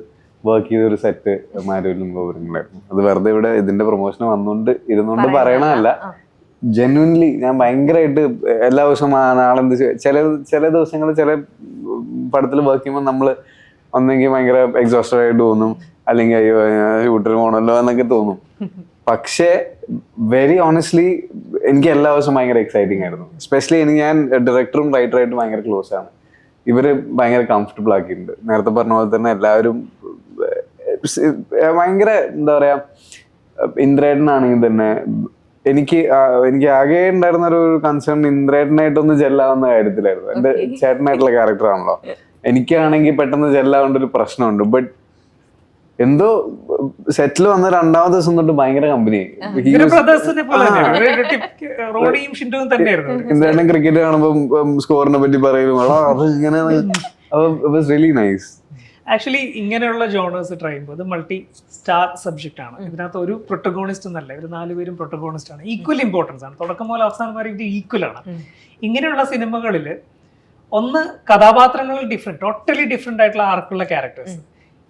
വർക്ക് ചെയ്ത ഒരു സെറ്റ് മാരുവിലും ഗോപുരങ്ങളായിരുന്നു. അത് വെറുതെ ഇവിടെ ഇതിന്റെ പ്രൊമോഷൻ വന്നുകൊണ്ട് ഇരുന്നുകൊണ്ട് പറയണതല്ല, ജെന്യുൻലി ഞാൻ ഭയങ്കരമായിട്ട് എല്ലാ ദിവസവും നാളെന്ത് ചില ദിവസങ്ങൾ ചില പടത്തിൽ വർക്ക് ചെയ്യുമ്പോൾ നമ്മൾ ഒന്നെങ്കിൽ ഭയങ്കര എക്സോസ്റ്റഡ് ആയിട്ട് തോന്നും, അല്ലെങ്കിൽ അയ്യോ ഷൂട്ടിൽ പോകണമല്ലോ എന്നൊക്കെ തോന്നും. പക്ഷേ വെരി ഓണസ്റ്റ്ലി എനിക്ക് എല്ലാ ദിവസവും ഭയങ്കര എക്സൈറ്റിംഗ് ആയിരുന്നു. എസ്പെഷ്യലി എനിക്ക് ഞാൻ ഡയറക്ടറും റൈറ്ററായിട്ടും ഭയങ്കര ക്ലോസ് ആണ്. ഇവര് ഭയങ്കര കംഫർട്ടബിൾ ആക്കിയിട്ടുണ്ട്. നേരത്തെ പറഞ്ഞ പോലെ തന്നെ എല്ലാവരും ഭയങ്കര എന്താ പറയാ, ഇന്ദ്രേട്ടനാണെങ്കിൽ തന്നെ എനിക്ക് ആകെ ഉണ്ടായിരുന്ന ഒരു കൺസേൺ ഇന്ദ്രേട്ടനായിട്ടൊന്ന് ജെല്ലാവുന്ന കാര്യത്തിലായിരുന്നു. എന്റെ ചേട്ടനായിട്ടുള്ള ക്യാരക്ടറാണല്ലോ. എനിക്കാണെങ്കിൽ പെട്ടെന്ന് ജെല്ലാവേണ്ട ഒരു പ്രശ്നമുണ്ട്. ബട്ട് എന്തോ സെറ്റിൽ വന്ന 2ാമത്തെ ദിവസം തൊട്ട് ഭയങ്കര കമ്പനി. ഇന്ദ്രേട്ടൻ ക്രിക്കറ്റ് കാണുമ്പോൾ സ്കോറിനെ പറ്റി പറയുന്നു, അത് ഇങ്ങനെ റിയലി നൈസ്. ആക്ച്വലി ഇങ്ങനെയുള്ള ജോണേഴ്സ് ട്രൈ ചെയ്യുമ്പോൾ അത് മൾട്ടി സ്റ്റാർ സബ്ജക്റ്റ് ആണ്. ഇതിനകത്ത് ഒരു പ്രൊട്ടഗോണിസ്റ്റ് എന്നല്ല, ഇവർ 4 പേരും പ്രൊട്ടഗോണിസ്റ്റ് ആണ്. ഈക്വൽ ഇമ്പോർട്ടൻസ് ആണ്. തുടക്കം മുതൽ അവസാനം വരെ ഇത് ഈക്വൽ ആണ്. ഇങ്ങനെയുള്ള സിനിമകളിൽ ഒന്ന് കഥാപാത്രങ്ങൾ ടോട്ടലി ഡിഫറെന്റ് ആയിട്ടുള്ള ആർക്കുള്ള ക്യാരക്ടേഴ്സ്,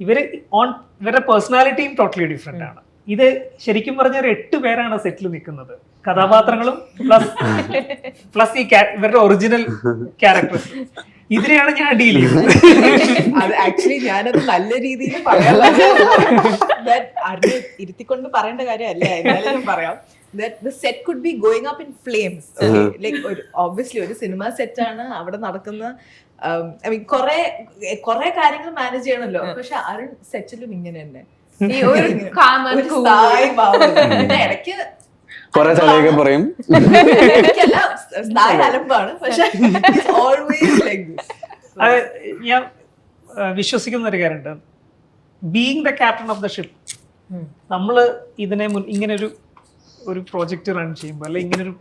ഇവരുടെ പേഴ്സണാലിറ്റിയും ടോട്ടലി ഡിഫറെന്റ് ആണ്. ഇത് ശരിക്കും പറഞ്ഞ 8 പേരാണ് സെറ്റിൽ നിൽക്കുന്നത്, കഥാപാത്രങ്ങളും പ്ലസ് ഈ ഇവരുടെ ഒറിജിനൽ ക്യാരക്ടേഴ്സ്. ഇതിനെയാണ് ഞാൻ ഡീൽ ചെയ്യുന്നത്. അത് ആക്ച്വലി ഞാനത് നല്ല രീതിയിൽ ഇരുത്തിക്കൊണ്ട് പറയേണ്ട കാര്യമല്ല, എന്നാലും പറയാം. That the set could be going up in flames. Okay? Like obviously ഒരു സിനിമ സെറ്റ് ആണ്, അവിടെ നടക്കുന്ന ഐ മീൻ കുറെ കാര്യങ്ങൾ മാനേജ് ചെയ്യണമല്ലോ. പക്ഷെ അരുൺ സെറ്റിലും ഇങ്ങനെ തന്നെ ഇടയ്ക്ക് കൊറേ സ്ഥലമൊക്കെ പറയും, അലമ്പാണ്. പക്ഷെ ഓൾവേസ് ലൈക്ക് ദിസ്. ഞാൻ വിശ്വസിക്കുന്ന ഒരു കാര്യമുണ്ട്, being the captain of the ship. നമ്മള് ഇതിനെ ഇങ്ങനെ ഒരു പ്രോജക്റ്റ് റൺ ചെയ്യുമ്പോൾ, അല്ലെങ്കിൽ ഇങ്ങനൊരു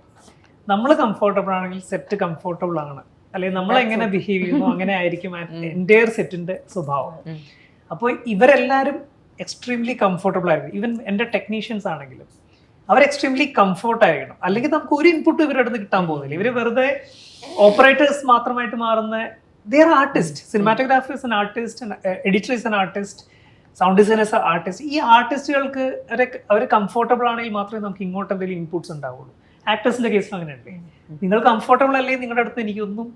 നമ്മൾ കംഫർട്ടബിൾ ആണെങ്കിൽ സെറ്റ് കംഫർട്ടബിൾ ആണ്, അല്ലെങ്കിൽ നമ്മൾ എങ്ങനെ ബിഹേവ് ചെയ്യുന്നു അങ്ങനെ ആയിരിക്കും എൻ്റയർ സെറ്റിന്റെ സ്വഭാവം. അപ്പോൾ ഇവരെല്ലാവരും എക്സ്ട്രീംലി കംഫർട്ടബിൾ ആയിരിക്കും. ഈവൻ എൻ്റെ ടെക്നീഷ്യൻസ് ആണെങ്കിലും അവർ എക്സ്ട്രീംലി കംഫർട്ട് ആയിരിക്കണം. അല്ലെങ്കിൽ നമുക്ക് ഒരു ഇൻപുട്ട് ഇവരുടെ അടുത്ത് കിട്ടാൻ പോകുന്നില്ല. ഇവർ വെറുതെ ഓപ്പറേറ്റേഴ്സ് മാത്രമായിട്ട് മാറുന്ന, they are artist. Cinematographer is an artist, editor is an artist, sound designers artist. ഈ ആർട്ടിസ്റ്റുകൾക്ക് അവർ കംഫർട്ടബിൾ ആണെങ്കിൽ മാത്രമേ നമുക്ക് ഇങ്ങോട്ട് എന്തെങ്കിലും ഇൻപുട്സ് ഉണ്ടാവുള്ളൂ. ആക്ടേഴ്സിന്റെ കേസിൽ അങ്ങനെയല്ലേ, നിങ്ങൾ കംഫർട്ടബിൾ അല്ലെങ്കിൽ നിങ്ങളുടെ അടുത്ത് എനിക്കൊന്നും,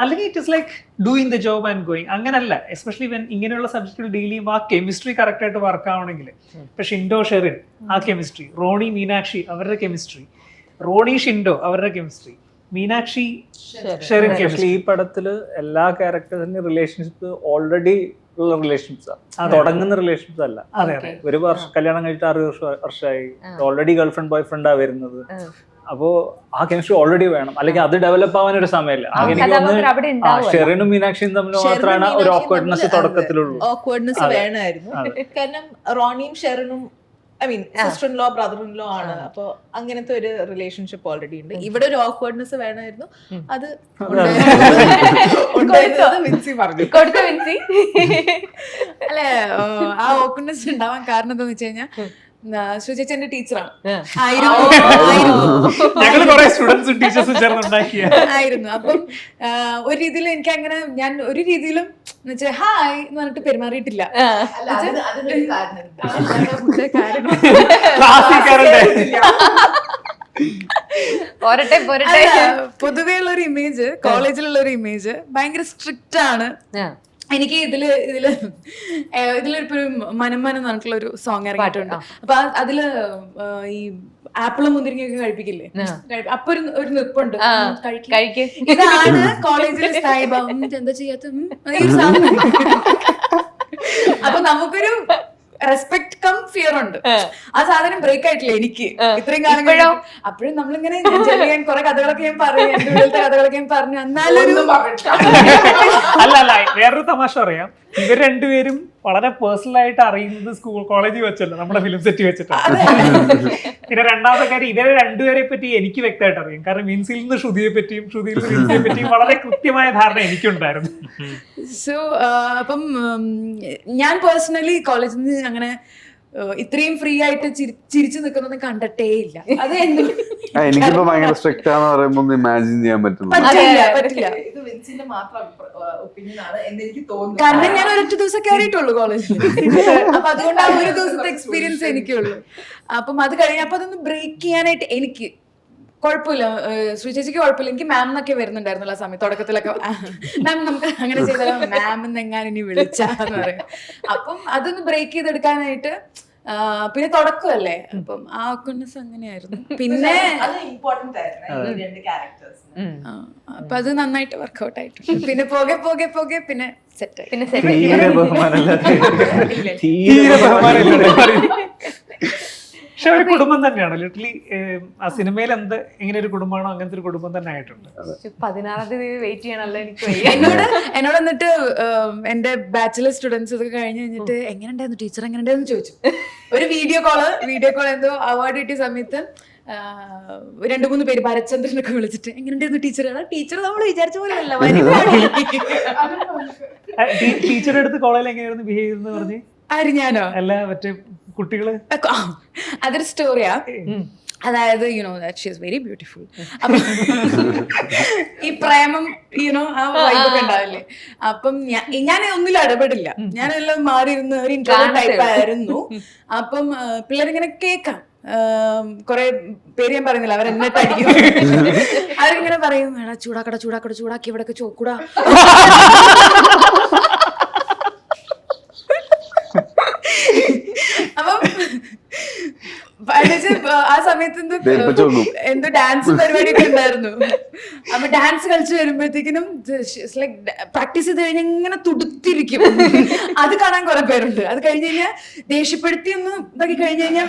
അല്ലെങ്കിൽ it is like doing the job and going. അങ്ങനല്ല. എസ്പെഷ്യലി വെൻ ഇങ്ങനെയുള്ള സബ്ജക്റ്റുകൾ ഡീൽ ചെയ്യുമ്പോൾ ആ കെമിസ്ട്രി കറക്റ്റായിട്ട് വർക്ക് ആവണമെങ്കിൽ, ഇപ്പൊ ഷിൻഡോ ഷെറിൻ ആ കെമിസ്ട്രി, റോണി മീനാക്ഷി അവരുടെ കെമിസ്ട്രി, റോണി ഷിൻഡോ അവരുടെ കെമിസ്ട്രി, മീനാക്ഷി ഷെറിൻ കെമിസ്ട്രി. ഈ പടത്തില് എല്ലാ ക്യാരക്ടേഴ്സിന്റെ റിലേഷൻഷിപ്പ് ഓൾറെഡി ഉള്ള റിലേഷൻഷിപ്സ് ആണ്, തുടങ്ങുന്ന റിലേഷൻഷിപ്സ് അല്ല. ഒരു വർഷം കല്യാണം കഴിച്ചിട്ട് 6 വർഷമായി, ഓൾറെഡി ഗേൾഫ്രണ്ട് ബോയ് ഫ്രണ്ടാ വരുന്നത്. അപ്പോ ആ കെമിസ്ട്രി ഓൾറെഡി വേണം, അല്ലെങ്കിൽ അത് ഡെവലപ്പ് ആവാൻ ഒരു സമയമില്ല. എനിക്ക് ഷെറിനും മീനാക്ഷിയും തമ്മിൽ മാത്രമാണ് ഒരു ഓക്വേർഡ്നെസ് തുടക്കത്തിലുള്ളൂ. ഓക്വേർഡ്നെസ് വേണമായിരുന്നു. കാരണം റോണിയും ഷെറിനും I mean sister in law brother in law ആണ്. അപ്പൊ അങ്ങനത്തെ ഒരു റിലേഷൻഷിപ്പ് ഓൾറെഡി ഉണ്ട്. ഇവിടെ ഒരു ഓക്വേർഡ്നെസ് വേണമായിരുന്നു. അത് കൊടുത്തു വിൻസി. അല്ലെ, ആ ഓക്വേർഡ്നെസ് ഉണ്ടാവാൻ കാരണം എന്താന്ന് വെച്ച് കഴിഞ്ഞാൽ ശ്രുചേച്ചി എന്റെ ടീച്ചറാണ് ആയിരുന്നു. അപ്പം ഒരു രീതിയിൽ എനിക്ക് അങ്ങനെ ഞാൻ ഒരു രീതിയിലും എന്നുവെച്ചാൽ ഹായ് എന്ന് പറഞ്ഞിട്ട് പെരുമാറിയിട്ടില്ല. പൊതുവേ ഉള്ള ഒരു ഇമേജ്, കോളേജിലുള്ള ഒരു ഇമേജ് ഭയങ്കര സ്ട്രിക്റ്റ് ആണ്. എനിക്ക് ഇതിലൊരു മനംമനം എന്ന് പറഞ്ഞിട്ടുള്ള ഒരു സോങ് ഇറങ്ങിയിട്ടുണ്ട്. അപ്പൊ അതില് ഈ ആപ്പിളും മുന്തിരിങ്ങയൊക്കെ കഴിപ്പിക്കില്ലേ, അപ്പൊ ഒരു നിപ്പുണ്ട്, ഇതാണ് കോളേജിലെ സ്ഥായിബ എന്താ ചെയ്യാത്ത. അപ്പൊ നമുക്കൊരു റെസ്പെക്ട് കം ഫിയർ ഉണ്ട്. ആ സാധനം ബ്രേക്ക് ആയിട്ടില്ല എനിക്ക് ഇത്രയും കാലം. അപ്പോഴും നമ്മളിങ്ങനെ ചെയ്യാൻ കുറെ കഥകളൊക്കെ ഞാൻ പറയും, എന്റെ ഉള്ളിലത്തെ കഥകളൊക്കെ ഞാൻ പറഞ്ഞു. എന്നാലും അല്ല വേറൊരു തമാശ പറയാം. ഇവർ രണ്ടുപേരും വളരെ പേഴ്സണൽ ആയിട്ട് അറിയുന്നത് സ്കൂൾ കോളേജിൽ വെച്ചല്ല, നമ്മുടെ ഫിലിം സെറ്റ് വെച്ചിട്ടാണ്. പിന്നെ രണ്ടാമത്തെ കാര്യം, ഇവരെ രണ്ടുപേരെ പറ്റി എനിക്ക് വ്യക്തമായിട്ട് അറിയാം. കാരണം മിൻസിൽ നിന്ന് ശ്രുതിയെ പറ്റിയും ശ്രുതിയിൽ നിന്ന് മിൻസിയെ പറ്റിയും വളരെ കൃത്യമായ ധാരണ എനിക്കുണ്ടായിരുന്നു. സോ അപ്പം ഞാൻ പേഴ്സണലി കോളേജിൽ നിന്ന് അങ്ങനെ ഇത്രയും ഫ്രീ ആയിട്ട് ചിരിച്ചു നിൽക്കുന്നൊന്നും കണ്ടിട്ടേ ഇല്ല. അത് എനിക്കിപ്പോ ഭയങ്കര സ്ട്രിക്റ്റ് ആണെന്ന് പറയുമ്പോൾ ഇമാജിൻ ചെയ്യാൻ പറ്റില്ല. കാരണം ഞാൻ ഒരൊറ്റ ദിവസം കയറിയിട്ടുള്ളൂ കോളേജിൽ. അപ്പൊ അതുകൊണ്ട് ആ ഒരു ദിവസത്തെ എക്സ്പീരിയൻസ് എനിക്കുള്ളൂ. അപ്പം അത് കഴിഞ്ഞപ്പോ അതൊന്ന് ബ്രേക്ക് ചെയ്യാനായിട്ട് എനിക്ക് കുഴപ്പമില്ല. ശ്രീചേച്ചിക്ക് കുഴപ്പമില്ല. എനിക്ക് മാം എന്നൊക്കെ വരുന്നുണ്ടായിരുന്നല്ലോ ആ സമയത്ത്. തുടക്കത്തിലൊക്കെ മാം നമുക്ക് അങ്ങനെ ചെയ്താലോ, മാം എന്നെങ്ങാനും ഇനി വിളിച്ചാന്ന് പറയും. അപ്പം അതൊന്ന് ബ്രേക്ക് ചെയ്തെടുക്കാനായിട്ട് പിന്നെ തുടക്കമല്ലേ, അപ്പം ആ awkwardness അങ്ങനെയായിരുന്നു. പിന്നെ അത് ഇമ്പോർട്ടന്റ് ആയിരുന്നു ഈ രണ്ട് ക്യാരക്ടേഴ്സിന്. അപ്പൊ അത് നന്നായിട്ട് വർക്ക്ഔട്ട് ആയിട്ടുണ്ട്. പിന്നെ പോകെ പോകെ പോകെ പിന്നെ സെറ്റായി. പിന്നെ തീരെ ബഹുമാനമില്ലാത്ത തീരെ ബഹുമാനമില്ല. പക്ഷെ ഒരു കുടുംബം തന്നെയാണ് ലിറ്ററലി. ആ സിനിമയിൽ എങ്ങനെ ഒരു കുടുംബമാണോ അങ്ങനത്തെ ഒരു കുടുംബം തന്നെ ആയിട്ടുണ്ട്. 16ാം തീയതി വെയിറ്റ് ചെയ്യണല്ലോ എനിക്ക്. എന്നോട് എന്നിട്ട് എന്റെ ബാച്ചിലർ സ്റ്റുഡൻസ് ഇതൊക്കെ കഴിഞ്ഞ് കഴിഞ്ഞിട്ട് എങ്ങനെയുണ്ടായിരുന്നു ടീച്ചർ, എങ്ങനെയുണ്ടായിരുന്നു ചോദിച്ചു. ഒരു വീഡിയോ കോൾ എന്തോ അവാർഡ് കിട്ടിയ സമയത്ത് 2-3 പേര് ഭരചന്ദ്രനൊക്കെ വിളിച്ചിട്ട് എങ്ങനെയുണ്ടായിരുന്നു ടീച്ചർ നമ്മൾ വിചാരിച്ച പോലെ അല്ല. ടീച്ചറുടെ അടുത്ത് കോളേജിൽ എങ്ങനെയായിരുന്നു ബിഹേവ് ചെയ്തെന്ന് പറഞ്ഞ്? ആര്, ഞാനോ? അല്ല, മറ്റേ കുട്ടികള്. അതൊരു സ്റ്റോറിയാ. അതായത് that she is very beautiful. അപ്പം ഈ പ്രേമം ആ വൈബൊക്കെ ഉണ്ടാവില്ലേ. അപ്പം ഞാൻ ഒന്നിലും ഇടപെടില്ല. ഞാനെല്ലാം മാറിയിരുന്ന ഒരു ഇൻട്രോവേർട്ട് ടൈപ്പ് ആയിരുന്നു. അപ്പം പിള്ളേരിങ്ങനെ കേൾക്കാം, കുറെ പേര് ഞാൻ പറയുന്നില്ല, അവരെന്നിട്ട് അടിക്കും. അവരിങ്ങനെ പറയും, വേണ ചൂടാക്കി ഇവിടെയൊക്കെ ചോക്കൂടാ. അപ്പം ആ സമയത്ത് എന്തോ ഡാൻസ് പരിപാടിയൊക്കെ ഉണ്ടായിരുന്നു. അപ്പൊ ഡാൻസ് കളിച്ച് വരുമ്പോഴത്തേക്കിനും പ്രാക്ടീസ് ചെയ്ത് കഴിഞ്ഞാൽ ഇങ്ങനെ തുടുത്തിരിക്കും. അത് കാണാൻ കുറെ പേരുണ്ട്. അത് കഴിഞ്ഞ് കഴിഞ്ഞാൽ ദേഷ്യപ്പെടുത്തി ഒന്ന് ഇതാക്കി കഴിഞ്ഞ് കഴിഞ്ഞാൽ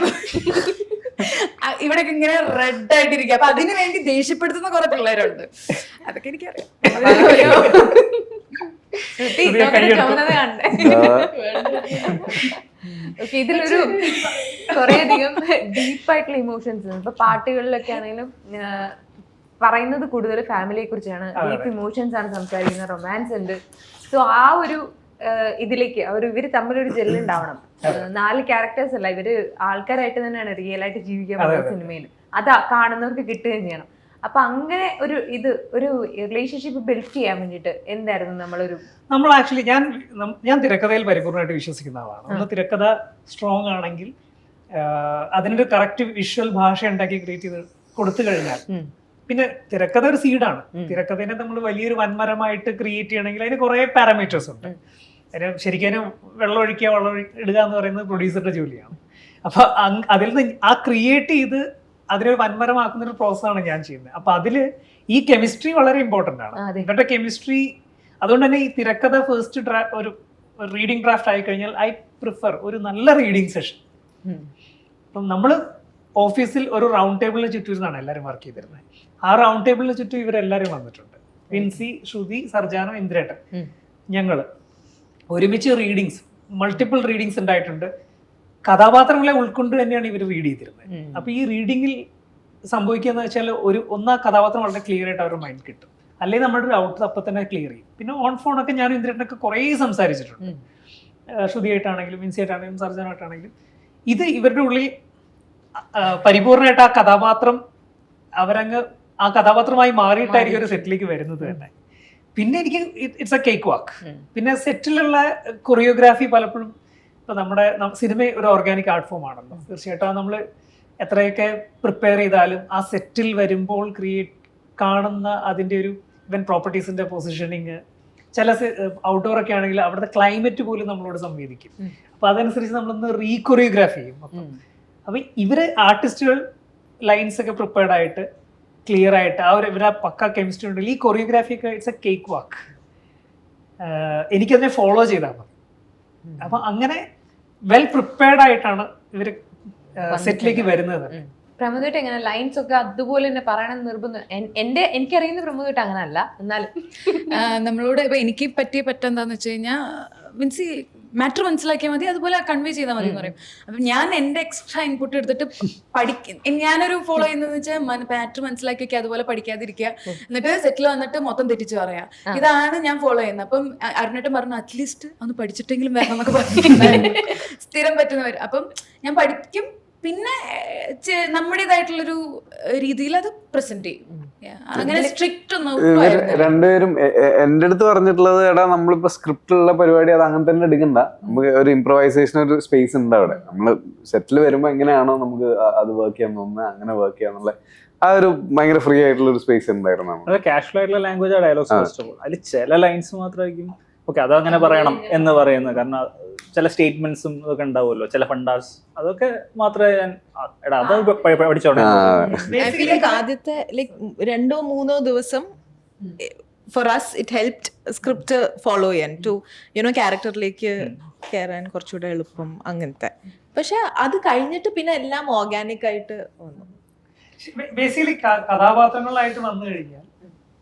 ഇവിടെയൊക്കെ ഇങ്ങനെ റെഡ് ആയിട്ടിരിക്കും. അപ്പൊ അതിനു വേണ്ടി ദേഷ്യപ്പെടുത്തുന്ന കുറെ പിള്ളേരുണ്ട്. അതൊക്കെ എനിക്കറിയാം. ഓക്കെ, ഇതിലൊരു കുറേയധികം ഡീപ്പായിട്ടുള്ള ഇമോഷൻസ് ഇപ്പൊ പാട്ടുകളിലൊക്കെ ആണെങ്കിലും പറയുന്നത് കൂടുതൽ ഫാമിലിയെ കുറിച്ചാണ്. ഡീപ്പ് ഇമോഷൻസ് ആണ് സംസാരിക്കുന്നത്, റൊമാൻസ് ഉണ്ട്. സോ ആ ഒരു ഇതിലേക്ക് ഇവര് തമ്മിലൊരു ജെല്ലുണ്ടാവണം. 4 ക്യാരക്ടേഴ്സ് അല്ല, ഇവര് ആൾക്കാരായിട്ട് തന്നെയാണ് റിയൽ ആയിട്ട് ജീവിക്കാൻ പോകുന്ന സിനിമയിൽ. അത് കാണുന്നവർക്ക് കിട്ടുകയും ചെയ്യണം. അപ്പൊ അങ്ങനെ ഒരു റിലേഷൻഷിപ്പ് ബിൽഡ് ചെയ്യാൻ വേണ്ടിട്ട് എന്തായിരുന്നു നമ്മൾ ആക്ച്വലി ഞാൻ തിരക്കഥയിൽ പരിപൂർണമായിട്ട് വിശ്വസിക്കുന്ന ആളാണ്. ഒന്ന് തിരക്കഥ സ്ട്രോങ് ആണെങ്കിൽ അതിനൊരു കറക്റ്റ് വിഷ്വൽ ഭാഷ ഉണ്ടാക്കി ക്രിയേറ്റ് ചെയ്ത് കൊടുത്തു കഴിഞ്ഞാൽ, പിന്നെ തിരക്കഥ ഒരു സീഡാണ്. തിരക്കഥനെ നമ്മൾ വലിയൊരു വൻമരമായിട്ട് ക്രിയേറ്റ് ചെയ്യണമെങ്കിൽ അതിന് കുറെ പാരാമീറ്റേഴ്സ് ഉണ്ട്. ശരിക്കും വെള്ളം ഇടുക എന്ന് പറയുന്നത് പ്രൊഡ്യൂസറുടെ ജോലിയാണ്. അപ്പൊ അതിൽ നിന്ന് ആ ക്രിയേറ്റ് ചെയ്ത് അതിനൊരു വൻമരമാക്കുന്ന ഒരു പ്രോസസ്സാണ് ഞാൻ ചെയ്യുന്നത്. അപ്പൊ അതില് ഈ കെമിസ്ട്രി വളരെ ഇമ്പോർട്ടന്റ് ആണ്. ഇവരുടെ കെമിസ്ട്രി. അതുകൊണ്ട് തന്നെ ഈ തിരക്കഥ ഫസ്റ്റ് ഒരു റീഡിംഗ് ഡ്രാഫ്റ്റ് ആയി കഴിഞ്ഞാൽ ഐ പ്രിഫർ ഒരു നല്ല റീഡിംഗ് സെഷൻ. അപ്പം നമ്മൾ ഓഫീസിൽ ഒരു റൗണ്ട് ടേബിളിന് ചുറ്റും എല്ലാവരും വർക്ക് ചെയ്തിരുന്നത്. ആ റൗണ്ട് ടേബിളിന് ചുറ്റും ഇവരെല്ലാവരും വന്നിട്ടുണ്ട്. വിൻസി, ശ്രുതി, സർജാനോ, ഇന്ദ്രേട്ടൻ, ഞങ്ങൾ ഒരുമിച്ച് റീഡിങ്സ്, മൾട്ടിപ്പിൾ റീഡിങ്സ് ഉണ്ടായിട്ടുണ്ട്. കഥാപാത്രങ്ങളെ ഉൾക്കൊണ്ട് തന്നെയാണ് ഇവർ റീഡ് ചെയ്തിരുന്നത്. അപ്പൊ ഈ റീഡിങ്ങിൽ സംഭവിക്കുക വെച്ചാൽ ആ കഥാപാത്രം വളരെ ക്ലിയർ ആയിട്ട് അവരുടെ മൈൻഡ് കിട്ടും. അല്ലെങ്കിൽ നമ്മുടെ ഒരു ഔട്ട് അപ്പം തന്നെ ക്ലിയർ ചെയ്യും. പിന്നെ ഓൺ ഫോണൊക്കെ ഞാനും ഇന്ദ്രേട്ടനൊക്കെ കുറേ സംസാരിച്ചിട്ടുണ്ട്. ശ്രുതിയായിട്ടാണെങ്കിലും വിൻസിയായിട്ടാണെങ്കിലും സർജനായിട്ടാണെങ്കിലും. ഇത് ഇവരുടെ ഉള്ളിൽ പരിപൂർണമായിട്ട് ആ കഥാപാത്രം ആ കഥാപാത്രമായി മാറിയിട്ടായിരിക്കും ഒരു സെറ്റിലേക്ക് വരുന്നത് തന്നെ. പിന്നെ എനിക്ക് ഇറ്റ്സ് എ കേക്ക് വാക്ക്. പിന്നെ സെറ്റിലുള്ള കൊറിയോഗ്രാഫി പലപ്പോഴും ഇപ്പൊ നമ്മുടെ സിനിമ ഒരു ഓർഗാനിക് ആർട്ട് ഫോം ആണല്ലോ. തീർച്ചയായിട്ടും നമ്മൾ എത്രയൊക്കെ പ്രിപ്പയർ ചെയ്താലും ആ സെറ്റിൽ വരുമ്പോൾ കാണുന്ന അതിൻ്റെ ഒരു ഇവൻ പ്രോപ്പർട്ടീസിന്റെ പൊസിഷനിങ്, ചില ഔട്ട്ഡോർ ഒക്കെ ആണെങ്കിൽ അവിടുത്തെ ക്ലൈമറ്റ് പോലും നമ്മളോട് സംവേദിക്കും. അപ്പൊ അതനുസരിച്ച് നമ്മളൊന്ന് റീകൊറിയോഗ്രാഫ് ചെയ്യും. അപ്പൊ ഇവര് ആർട്ടിസ്റ്റുകൾ ലൈൻസ് ഒക്കെ പ്രിപ്പയർഡ് ആയിട്ട് ക്ലിയർ ആയിട്ട് ഇവരെ പക്ക കെമിസ്ട്രി ഉണ്ടെങ്കിൽ ഈ കൊറിയോഗ്രാഫി ഒക്കെ ഇറ്റ്സ് എ കേക്ക് വാക്ക്. എനിക്കതിനെ ഫോളോ ചെയ്താൽ മതി. അപ്പൊ അങ്ങനെ വെൽ പ്രിപ്പയർഡ് ആയിട്ടാണ് ഇവര് സെറ്റിലേക്ക് വരുന്നത്. പ്രമോദേട്ട് എങ്ങനെ ലൈൻസ് ഒക്കെ അതുപോലെ തന്നെ പറയണം നിർബന്ധം? എനിക്കറിയുന്ന പ്രമോദേട്ട് അങ്ങനെ അല്ല. എന്നാലും നമ്മളോട് ഇപ്പൊ എനിക്ക് പറ്റാന്ന് വെച്ച് കഴിഞ്ഞാൽ മീൻസ് മാറ്റർ മനസ്സിലാക്കിയാൽ മതി, അതുപോലെ കൺവേ ചെയ്താൽ മതി എന്ന് പറയും. അപ്പം ഞാൻ എൻ്റെ എക്സ്ട്രാ ഇൻപുട്ട് എടുത്തിട്ട് ഞാനൊരു ഫോളോ ചെയ്യുന്നതെന്ന് വെച്ചാൽ മാറ്റർ മനസ്സിലാക്കിയൊക്കെ അതുപോലെ പഠിക്കാതിരിക്കുക, എന്നിട്ട് സെറ്റിൽ വന്നിട്ട് മൊത്തം തെറ്റിച്ച് പറയാ. ഇതാണ് ഞാൻ ഫോളോ ചെയ്യുന്നത്. അപ്പം അരുണേട്ടൻ പറഞ്ഞു അറ്റ്ലീസ്റ്റ് ഒന്ന് പഠിച്ചിട്ടെങ്കിലും വരണം എന്നൊക്കെ പറഞ്ഞു. സ്ഥിരം പറ്റുന്നവർ. അപ്പം ഞാൻ പഠിക്കും, പിന്നെ നമ്മുടേതായിട്ടുള്ളൊരു രീതിയിൽ അത് പ്രസന്റ് ചെയ്യും. അങ്ങനെ സ്ട്രിക്റ്റ് ഒന്നും രണ്ടുപേരും എന്റെ അടുത്ത് പറഞ്ഞിട്ടുള്ളത്, എടാ നമ്മളിപ്പോ സ്ക്രിപ്റ്റിലുള്ള പരിപാടി അത് അങ്ങനെ തന്നെ എടുക്കണ്ട, നമുക്ക് ഒരു ഇംപ്രവൈസേഷൻ ഒരു സ്പേസ് ഉണ്ട് അവിടെ. നമ്മള് സെറ്റിൽ വരുമ്പോ എങ്ങനെയാണോ നമുക്ക് അത് വർക്ക് ചെയ്യാൻ തോന്നുന്നത് അങ്ങനെ വർക്ക് ചെയ്യാന്നുള്ള ആ ഒരു ഭയങ്കര ഫ്രീ ആയിട്ടുള്ള ഒരു സ്പേസ് ഉണ്ടായിരുന്നു. കാഷ്വൽ ആയിട്ടുള്ള language dialogues first of all. അതിൽ ചില ലൈൻസ് മാത്രമായിരിക്കും ഓക്കെ അതങ്ങനെ പറയണം എന്ന് പറയുന്നത്. കാരണം ചില സ്റ്റേറ്റ്മെന്റ്സും ഇതൊക്കെ ഉണ്ടാവുമല്ലോ, ചില ഫണ്ടാസ്, അതൊക്കെ മാത്രമേ ഞാൻ എടാ അത് പഠിച്ചോളാം. I feel like ആദ്യത്തെ like 2-3 ദിവസം for us it helped script follow ചെയ്യാൻ ടു ക്യാരക്ടറിലേക്ക് കയറാൻ കുറച്ചുകൂടെ എളുപ്പം അങ്ങനത്തെ. പക്ഷെ അത് കഴിഞ്ഞിട്ട് പിന്നെ എല്ലാം ഓർഗാനിക് ആയിട്ട് വന്നു. ബേസിക്കലി കഥാപാത്രങ്ങളായിട്ട് വന്നു കഴിഞ്ഞാൽ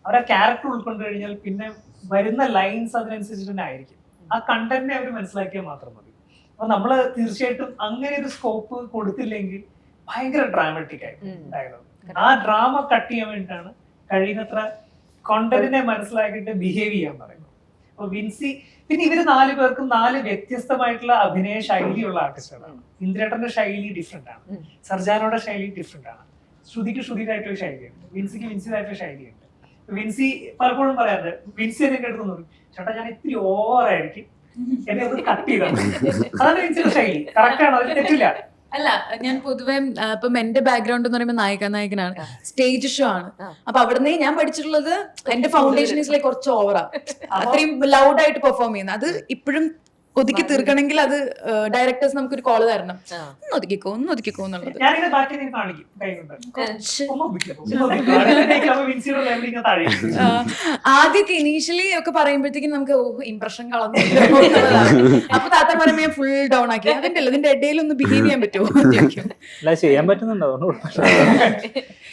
അവരെ ക്യാരക്ടർ ഉൾക്കൊണ്ടു കഴിഞ്ഞാൽ പിന്നെ വരുന്ന ലൈൻസ് അതിനനുസരിച്ച് തന്നെ ആയിരിക്കും. ആ കണ്ടന്റിനെ അവർ മനസ്സിലാക്കിയാൽ മാത്രം മതി. അപ്പൊ നമ്മള് തീർച്ചയായിട്ടും അങ്ങനെ ഒരു സ്കോപ്പ് കൊടുത്തില്ലെങ്കിൽ ഭയങ്കര ഡ്രാമാറ്റിക് ആയിരുന്നു. ആ ഡ്രാമ കട്ട് ചെയ്യാൻ വേണ്ടിയിട്ടാണ് കഴിയുന്നത്ര കോണ്ടന്റിനെ മനസ്സിലാക്കിയിട്ട് ബിഹേവ് ചെയ്യാൻ പറയുന്നത്. അപ്പൊ വിൻസി, പിന്നെ ഇവര് 4 പേർക്കും 4 വ്യത്യസ്തമായിട്ടുള്ള അഭിനയ ശൈലിയുള്ള ആർട്ടിസ്റ്റുകളാണ്. ഇന്ദ്രേട്ടന്റെ ശൈലി ഡിഫറെന്റ് ആണ്, സർജാനോടെ ശൈലി ഡിഫറെന്റ് ആണ്, ശ്രുതിക്ക് ശ്രുതിയുടേതായിട്ടുള്ള ശൈലിയുണ്ട്, വിൻസിക്ക് വിൻസിയുടേതായിട്ടുള്ള ശൈലിയുണ്ട്. വിൻസി പലപ്പോഴും പറയാറുണ്ട്, വിൻസി എന്നെ കേട്ടു ചേട്ടാ ഞാൻ ഇത്തിരി ഓവറായിരിക്കും, എന്നെ അത് കട്ട് ചെയ്താണ്. അതാണ് വിൻസിയുടെ ശൈലി. കറക്റ്റ് ആണ്, അതിൽ തെറ്റില്ല. അല്ല, ഞാൻ പൊതുവെ ഇപ്പം എന്റെ ബാക്ക്ഗ്രൗണ്ട് എന്ന് പറയുമ്പോൾ നായകനാണ്, സ്റ്റേജ് ഷോ ആണ്. അപ്പൊ അവിടുന്ന് ഞാൻ പഠിച്ചിട്ടുള്ളത് എന്റെ ഫൗണ്ടേഷൻ ഈസ് ലൈക്ക് കുറച്ച് ഓവറാ, അത്രയും ലൗഡായിട്ട് പെർഫോം ചെയ്യുന്നത്. അത് ഇപ്പോഴും ഒതുക്കി തീർക്കണമെങ്കിൽ അത് ഡയറക്ടേഴ്സ് നമുക്കൊരു കോള് തരണം, ഒന്ന് ഒതുക്കിക്കോ എന്നുള്ളത്. ഞാനിങ്ങനെ ബാക്കി നിങ്ങൾ കാണിക്കും കൈ കൊണ്ട്. ആദ്യമൊക്കെ ഇനീഷ്യലി ഒക്കെ പറയുമ്പോഴത്തേക്കും നമുക്ക് ഇംപ്രഷൻ കളഞ്ഞു. അപ്പൊ താത്ത പറയുമ്പോൾ ഞാൻ ഫുൾ ഡൗൺ ആക്കി, അതിന്റെ ഇതിന്റെ ഇടയിൽ ഒന്ന് ബിഹേവ് ചെയ്യാൻ പറ്റുമോ ചെയ്യാൻ പറ്റുന്നുണ്ടോ?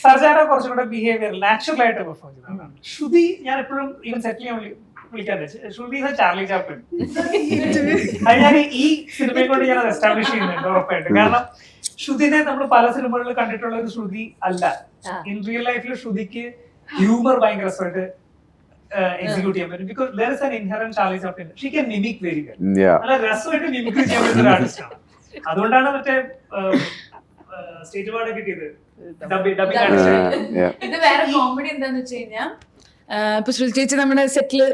സർജാന കുറച്ചുകൂടെ ബിഹേവിയർ നാച്ചുറൽ ആയിട്ട് പെർഫോം ചെയ്തതാണ്. ശ്രുതി ഞാൻ എപ്പോഴും ഈവൻ സെറ്റിൽ ചെയ്യാൻ വിളിക്കാൻ ശ്രുതി ചാർലി ചാപ്ലിൻ. അത് ഞാൻ ഈ സിനിമയെ കൊണ്ട് ഞാൻ അത് എസ്റ്റാബ്ലിഷ് ചെയ്യുന്നുണ്ട് ഉറപ്പായിട്ട്. കാരണം ശ്രുതിനെ നമ്മൾ പല സിനിമകളിൽ കണ്ടിട്ടുള്ള ഒരു ശ്രുതി അല്ല. ഇൻ റിയൽ ലൈഫിൽ ശ്രുതിക്ക് ഹ്യൂമർ ഭയങ്കര രസമായിട്ട് എക്സിക്യൂട്ട് ചെയ്യാൻ പറ്റും. Because there is an inherent Charlie Chaplin. She can mimic very well. നല്ല രസമായിട്ട് മിമിക്രി ചെയ്യാൻ പറ്റുന്ന ഒരു ആർട്ടിസ്റ്റ് ആണ്. അതുകൊണ്ടാണ് മറ്റേ സ്റ്റേറ്റ് അവാർഡ് കിട്ടിയത്. ഇത് വേറെ കോമഡി എന്താന്ന് വെച്ച് കഴിഞ്ഞാൽ, ഇപ്പൊ ശ്രുതി ചേച്ചി നമ്മുടെ സെറ്റില്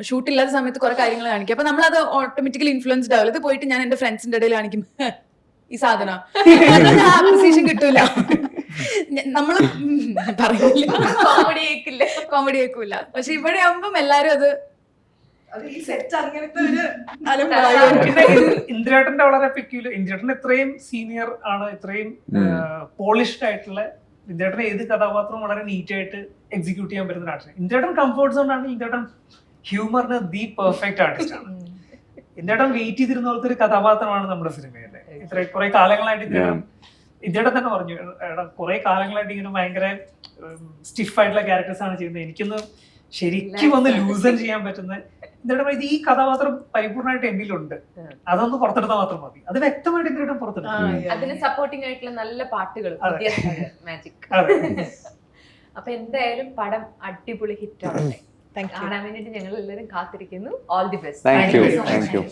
ഷൂട്ട് ഇല്ലാത്ത സമയത്ത് കുറെ കാര്യങ്ങൾ കാണിക്കും. അപ്പൊ നമ്മളത് ഓട്ടോമാറ്റിക്കലി ഇൻഫ്ലുവൻസ്ഡ് ആവില്ല. ഇത് പോയിട്ട് ഞാൻ എന്റെ ഫ്രണ്ട്സിന്റെ ഇടയിൽ കാണിക്കും ഈ സാധനം, അപ്രിസിയേഷൻ കിട്ടൂല, നമ്മള് പറയില്ല, കോമഡി കേൾക്കൂല. പക്ഷെ ഇവിടെ ആവുമ്പം എല്ലാരും അത് ഇന്ദ്രേട്ടന്റെ വളരെ പെക്യുലർ. ഇന്ദ്രേട്ടൻ ഇത്രയും സീനിയർ ആണ്, ഇത്രയും പോളിഷ്ഡ് ആയിട്ടുള്ള ഇന്ദ്രേട്ടൻ ഏത് കഥാപാത്രവും വളരെ നീറ്റ് ആയിട്ട് എക്സിക്യൂട്ട് ചെയ്യാൻ പറ്റുന്ന ആർട്ടിസ്റ്റ്. ഇന്ദ്രേട്ടൻ കംഫർട്ട് സോൺ ആണ്. ഇന്ദ്രേട്ടൻ ഹ്യൂമറിന് ദി പെർഫെക്റ്റ് ആർട്ടിസ്റ്റ് ആണ്. ഇന്ദ്രേട്ടൻ വെയിറ്റ് ചെയ്തിരുന്ന പോലത്തെ ഒരു കഥാപാത്രമാണ് നമ്മുടെ സിനിമയിലെ. ഇത്ര കുറെ കാലങ്ങളായിട്ട് ഇന്ദ്രേട്ടൻ തന്നെ പറഞ്ഞു, കുറെ കാലങ്ങളായിട്ട് ഇങ്ങനെ ഭയങ്കര സ്റ്റിഫ് ആയിട്ടുള്ള ക്യാരക്ടേഴ്സ് ആണ് ചെയ്യുന്നത്, എനിക്കൊന്ന് ശരിക്കും ഒന്ന് ലൂസൺ ചെയ്യാൻ പറ്റുന്ന. ഇന്ദ്രേട്ടൻ ഇത് ഈ കഥാപാത്രം പരിപൂർണമായിട്ട് എന്നിലുണ്ട്, അതൊന്ന് പുറത്തെടുത്താൽ മാത്രം മതി. അത് വ്യക്തമായിട്ട് ഇന്ദ്രേട്ടൻ പുറത്തെടുക്കും. അതിന് സപ്പോർട്ടിംഗ് ആയിട്ടുള്ള നല്ല പാട്ടുകൾ, മാജിക്. അപ്പൊ എന്തായാലും പടം അടിപൊളി ഹിറ്റ് ആവട്ടെ. കാണാൻ വേണ്ടിട്ട് ഞങ്ങൾ എല്ലാവരും കാത്തിരിക്കുന്നു. All the best. Thank you.